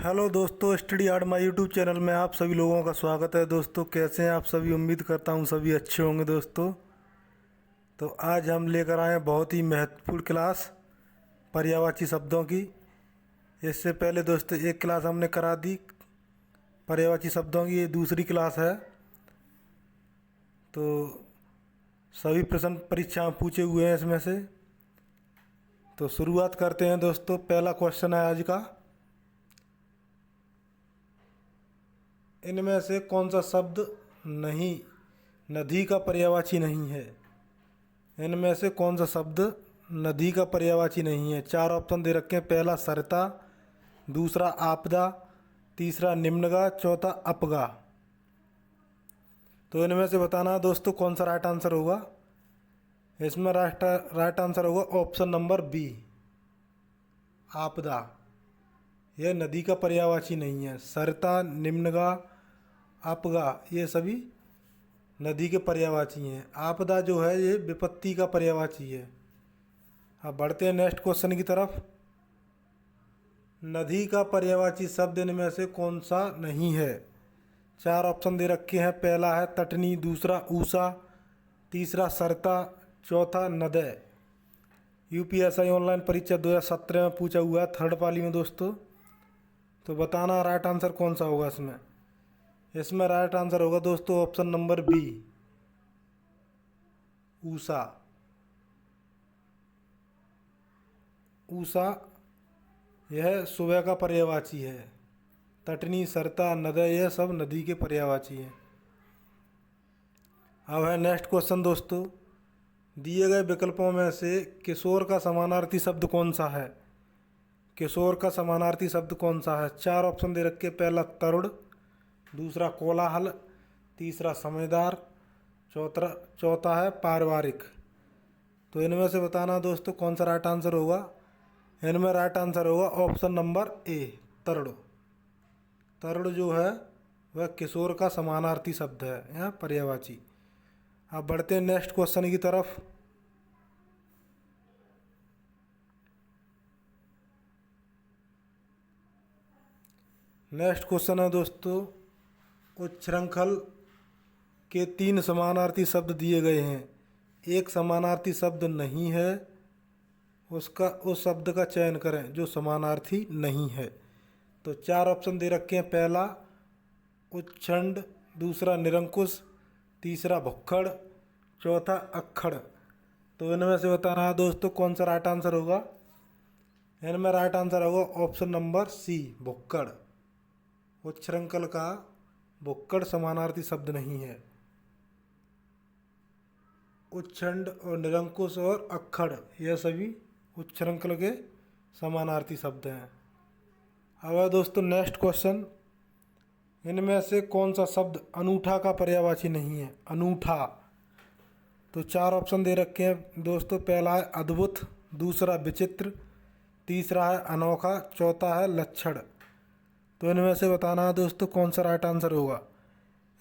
Hello दोस्तों, study art my YouTube channel में आप सभी लोगों का स्वागत है। दोस्तों कैसे हैं आप सभी? उम्मीद करता हूं सभी अच्छे होंगे। दोस्तों तो आज हम लेकर आए हैं बहुत ही महत्वपूर्ण क्लास पर्यायवाची शब्दों की। इससे पहले दोस्तों एक क्लास हमने करा दी पर्यायवाची शब्दों की, ये दूसरी क्लास है। तो सभी प्रश्न परीक्षा में पूछे हुए हैं इसमें से। तो शुरुआत करते हैं दोस्तों। पहला क्वेश्चन है आज का, इनमें से कौन सा शब्द नहीं नदी का पर्यायवाची नहीं है? इनमें से कौन सा शब्द नदी का पर्यायवाची नहीं है? चार ऑप्शन दे रखे हैं। पहला सरिता, दूसरा आपदा, तीसरा निम्नगा, चौथा अपगा। तो इनमें से बताना है दोस्तों कौन सा राइट आंसर होगा। इसमें राइट आंसर होगा ऑप्शन नंबर बी, आपदा। यह नदी का पर्यायवाची नहीं है। सरिता, निम्नगा, अपगा ये सभी नदी के पर्यायवाची हैं। आपदा जो है ये विपत्ति का पर्यायवाची है। अब बढ़ते हैं नेक्स्ट क्वेश्चन की तरफ। नदी का पर्यायवाची शब्द इनमें से कौन सा नहीं है? चार ऑप्शन दे रखे हैं। पहला है तटनी, दूसरा ऊषा, तीसरा सरिता, चौथा नदय। यूपीएसआई ऑनलाइन परीक्षा 2017 में पूछा हुआ है, थर्ड पाली में दोस्तों। तो बताना राइट आंसर कौन सा होगा इसमें। इसमें राइट आंसर होगा दोस्तों ऑप्शन नंबर बी, ऊषा। ऊषा यह सुबह का पर्यायवाची है। तटनी, सरिता, नदय यह सब नदी के पर्यायवाची हैं। अब है नेक्स्ट क्वेश्चन दोस्तों। दिए गए विकल्पों में से किशोर का समानार्थी शब्द कौन सा है? किशोर का समानार्थी शब्द कौन सा है? चार ऑप्शन दे रखे। पहला तरुण, दूसरा कोलाहल, तीसरा समझदार, चौथा है पारिवारिक। तो इनमें से बताना दोस्तों कौन सा राइट आंसर होगा। इनमें राइट आंसर होगा ऑप्शन नंबर ए, तरुण। तरुण जो है वह किशोर का समानार्थी शब्द है, यहाँ पर्यायवाची। अब बढ़ते हैं नेक्स्ट क्वेश्चन की तरफ। नेक्स्ट क्वेश्चन है दोस्तों, उच्छृंखल के तीन समानार्थी शब्द दिए गए हैं। एक समानार्थी शब्द नहीं है, उस शब्द का चयन करें जो समानार्थी नहीं है। तो चार ऑप्शन दे रखे हैं। पहला उच्छृंड, दूसरा निरंकुश, तीसरा भुक्खड़, चौथा अक्खड़। तो इनमें से बताना है दोस्तों कौन सा राइट आंसर होगा। इनमें राइट आंसर होगा ऑप्शन नंबर सी, भुक्कड़। उच्छृंखल का भुक्कड़ समानार्थी शब्द नहीं है। उच्छृंड और निरंकुश और अक्खड़ यह सभी उच्छृंखल के समानार्थी शब्द हैं। अब है दोस्तों नेक्स्ट क्वेश्चन, इनमें से कौन सा शब्द अनूठा का पर्यायवाची नहीं है? अनूठा। तो चार ऑप्शन दे रखे हैं दोस्तों। पहला है अद्भुत, दूसरा विचित्र, तीसरा है अनोखा, चौथा है लक्षण। तो इनमें से बताना है दोस्तों कौन सा राइट आंसर होगा।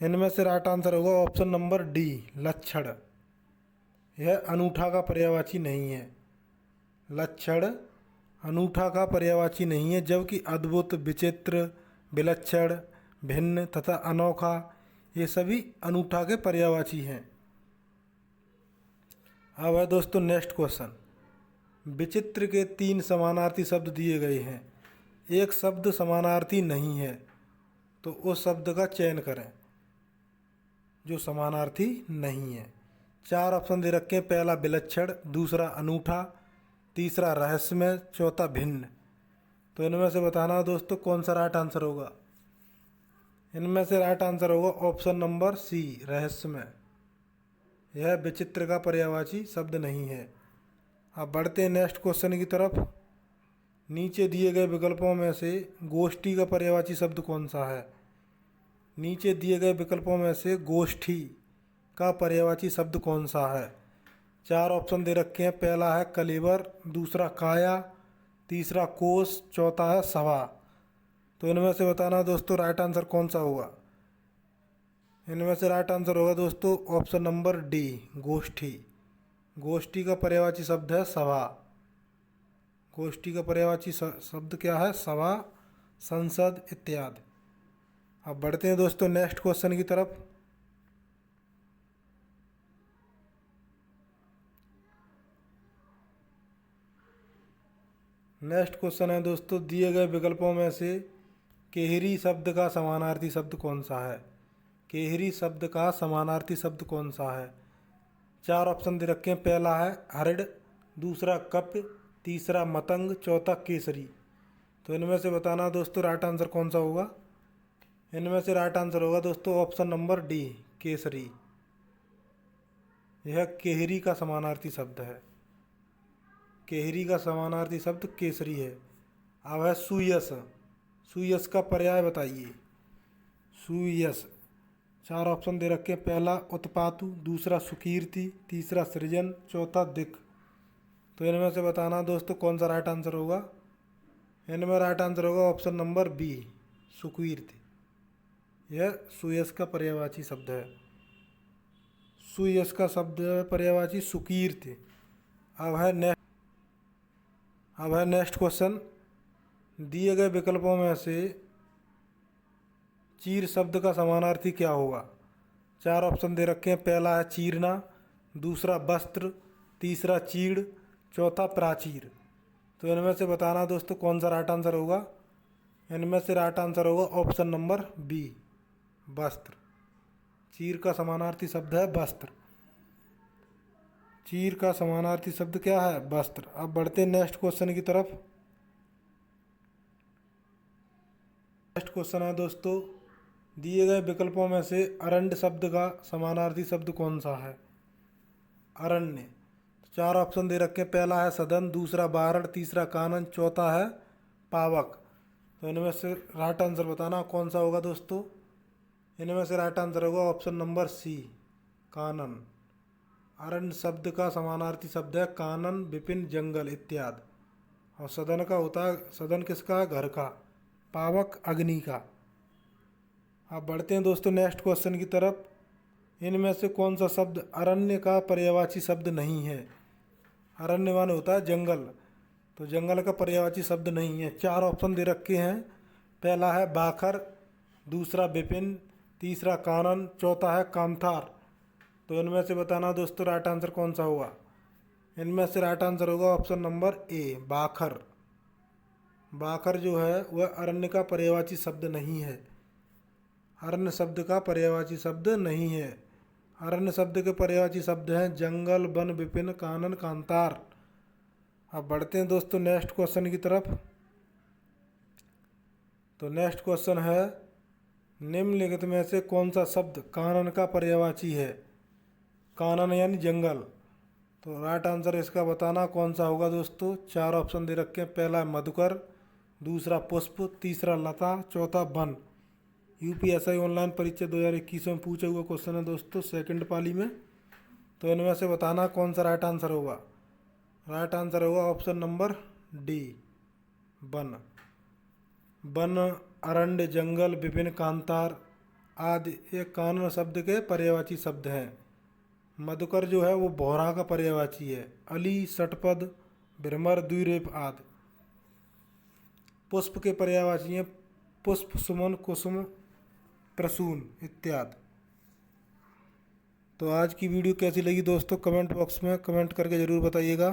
इनमें से राइट आंसर होगा ऑप्शन नंबर डी, लक्षण। यह अनूठा का पर्यायवाची नहीं है। लक्षण अनूठा का पर्यायवाची नहीं है, जबकि अद्भुत, विचित्र, विलक्षण, भिन्न तथा अनोखा ये सभी अनूठा के पर्यायवाची हैं। अब है दोस्तों नेक्स्ट क्वेश्चन, विचित्र के तीन समानार्थी शब्द दिए गए हैं। एक शब्द समानार्थी नहीं है, तो उस शब्द का चयन करें जो समानार्थी नहीं है। चार ऑप्शन दे रखे हैं। पहला विलक्षण, दूसरा अनूठा, तीसरा रहस्यमय, चौथा भिन्न। तो इनमें से बताना दोस्तों कौन सा राइट आंसर होगा। इनमें से राइट आंसर होगा ऑप्शन नंबर सी, रहस्यमय। यह विचित्र का पर्यायवाची शब्द नहीं है। अब बढ़ते हैं नेक्स्ट क्वेश्चन की तरफ। नीचे दिए गए विकल्पों में से गोष्ठी का पर्यायवाची शब्द कौन सा है? नीचे दिए गए विकल्पों में से गोष्ठी का पर्यायवाची शब्द कौन सा है? चार ऑप्शन दे रखे हैं। पहला है कलेवर, दूसरा काया, तीसरा कोष, चौथा है सभा। तो इनमें से बताना दोस्तों राइट आंसर कौन सा होगा। इनमें से राइट आंसर होगा दोस्तों ऑप्शन नंबर डी, गोष्ठी। गोष्ठी का पर्यायवाची शब्द है सभा। गोष्ठी का पर्यायवाची शब्द क्या है? सभा संसद इत्यादि। अब बढ़ते हैं दोस्तों नेक्स्ट क्वेश्चन की तरफ। नेक्स्ट क्वेश्चन है दोस्तों, दिए गए विकल्पों में से केहरी शब्द का समानार्थी शब्द कौन सा है? केहरी शब्द का समानार्थी शब्द कौन सा है? 4 ऑप्शन दे रखे हैं। पहला है हरिड़, दूसरा कप्य, तीसरा मतंग, चौथा केसरी। तो इनमें से बताना दोस्तों राइट आंसर कौन सा होगा। इनमें से राइट आंसर होगा दोस्तों ऑप्शन नंबर डी, केसरी। यह केहरी का समानार्थी शब्द है। केहरी का समानार्थी शब्द केसरी है। अब है सुयस। सुयस का पर्याय बताइए। सुयस 4 ऑप्शन दे रखे हैं। पहला उत्पातु, दूसरा सुकीर्ति, तीसरा सृजन, चौथा दिक्। तो इनमें से बताना दोस्तों कौन सा राइट आंसर होगा। इनमें राइट आंसर होगा ऑप्शन नंबर बी, सुकीर्ति। यह सुयस का पर्यायवाची शब्द है। सुयस का शब्द पर्यायवाची सुकीर्ति। अब है नेक्स्ट क्वेश्चन, दिए गए विकल्पों में से चीर शब्द का समानार्थी क्या होगा? 4 ऑप्शन दे रखे हैं। पहला है चीरना, दूसरा वस्त्र, तीसरा चीड़, चौथा प्राचीर। तो इनमें से बताना दोस्तों कौन सा राइट आंसर होगा। इनमें से राइट आंसर होगा ऑप्शन नंबर बी, वस्त्र। चीर का समानार्थी शब्द है वस्त्र। चीर का समानार्थी शब्द क्या है? वस्त्र। अब बढ़ते हैं नेक्स्ट क्वेश्चन की तरफ। नेक्स्ट क्वेश्चन है दोस्तों, दिए गए विकल्पों में से अरण्य शब्द का समानार्थी शब्द कौन सा है? अरण्य। 4 ऑप्शन दे रखे हैं। पहला है सदन, दूसरा बारण, तीसरा कानन, चौथा है पावक। तो इनमें से राइट आंसर बताना कौन सा होगा दोस्तों। इनमें से राइट आंसर होगा ऑप्शन नंबर सी, कानन। अरण्य शब्द का समानार्थी शब्द है कानन, विपिन, जंगल इत्यादि। और सदन का होता है, सदन किसका? घर का। पावक अग्नि का। अब बढ़ते हैं दोस्तों नेक्स्ट क्वेश्चन की तरफ। इनमें से कौन सा शब्द अरण्य का पर्यायवाची शब्द नहीं है? अरण्य माने होता है जंगल, तो जंगल का पर्यायवाची शब्द नहीं है। 4 ऑप्शन दे रखे हैं। पहला है बाखर, दूसरा विपिन, तीसरा कानन, चौथा है कामथार। तो इनमें से बताना दोस्तों राइट आंसर कौन सा होगा। इनमें से राइट आंसर होगा ऑप्शन नंबर ए, बाखर। बाखर जो है वह अरण्य का पर्यायवाची शब्द नहीं है। अरण्य शब्द का पर्यायवाची शब्द नहीं है। अरण्य शब्द के पर्यायवाची शब्द हैं जंगल, वन, विपिन, कानन, कांतार। अब बढ़ते हैं दोस्तों नेक्स्ट क्वेश्चन की तरफ। तो नेक्स्ट क्वेश्चन है, निम्नलिखित में से कौन सा शब्द कानन का पर्यायवाची है? कानन यानी जंगल। तो राइट आंसर इसका बताना कौन सा होगा दोस्तों। 4 ऑप्शन दे रखे हैं। पहला मधुकर, दूसरा पुष्प, तीसरा लता, चौथा वन। यूपीएसआई ऑनलाइन परीक्षा 2021 में पूछा हुआ क्वेश्चन है दोस्तों, सेकंड पाली में। तो इनमें से बताना कौन सा राइट आंसर होगा। राइट आंसर होगा option number D, one. One, अरण्य, जंगल, विभिन्न, कांतार आदि ये कानन शब्द के पर्यायवाची शब्द हैं। मधुकर जो है वो भौरा का पर्यायवाची है। अली, षटपद, भ्रमर, द्विरेफ आदि। पुष्प के पर्यायवाची हैं पुष्प, सुमन, कुसुम, प्रसून इत्यादि। तो आज की वीडियो कैसी लगी दोस्तों कमेंट बॉक्स में कमेंट करके ज़रूर बताइएगा।